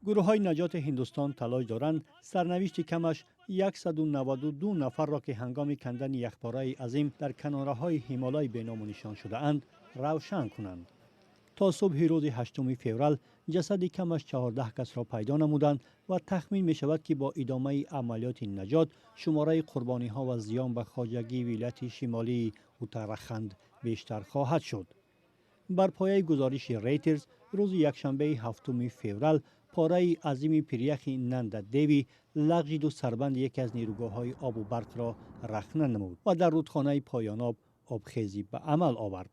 گروه های نجات هندوستان تلاش دارند سرنوشت کمش 192 نفر را که هنگام کندن یخپاره عظیم در کناره های هیمالای بینام و نشان شده اند روشن کنند. تا صبح روز 8 فوریه جسد کمش 14 کس را پیدا نمودند و تخمین می شود که با ادامه عملیات نجات شماره قربانی ها و زیان به خواجگی ولایت شمالی اتراخند بیشتر خواهد شد. بر پایه گزارش ریترز روز یکشنبه 7 فوریه پاره عظیم پریخ نندا دیوی لغزید و سربند یکی از نیروگاه‌های آب و برق را رخنه نمود و در رودخانه پایان آب آبخیزی به عمل آورد.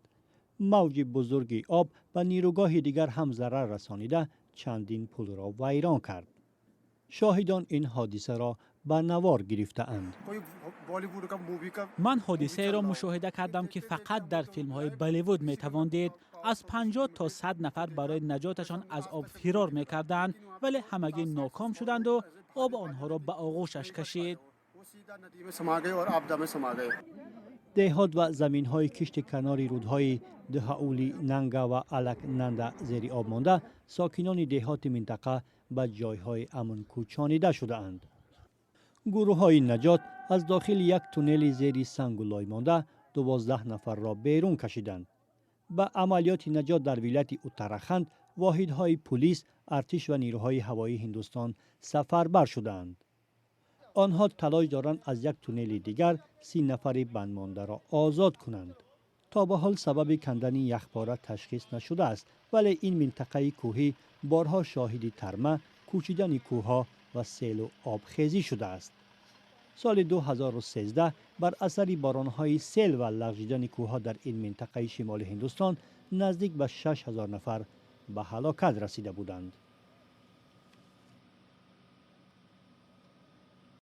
موج بزرگ آب به نیروگاه دیگر هم ضرر رسانیده چندین پل را ویران کرد. شاهدان این حادثه را به نوار گرفته اند. من حادثه را مشاهده کردم که فقط در فیلم های بالیوود می توان دید. از 50 تا 100 نفر برای نجاتشان از آب فرار می کردند ولی همگی ناکام شدند و آب آنها را به آغوشش کشید. دهات و زمین های کشت کنار رودهای دهاولی ننگا و الک نندا زیر آب مانده، ساکنان دهات منطقه به جایهای امن کوچانیده شده اند. گروه های نجات از داخل یک تونل زیر سنگ و لای مانده 12 نفر را بیرون کشیدند. به عملیات نجات در ولایت اتراخند واحدهای پلیس، ارتش و نیروهای هوایی هندوستان سفربر شدند. آنها تلاش دارند از یک تونل دیگر 30 نفر بند مانده را آزاد کنند. تا به حال سبب کندن یخپاره تشخیص نشده است، ولی این منطقه کوهی بارها شاهد ترمه، کوچیدن کوهها و سیل و آبخیزی شده است. سال 2013 بر اثر بارانهای سیل و لغزیدن کوهها در این منطقه شمال هندوستان نزدیک به 6000 نفر به هلاکت رسیده بودند.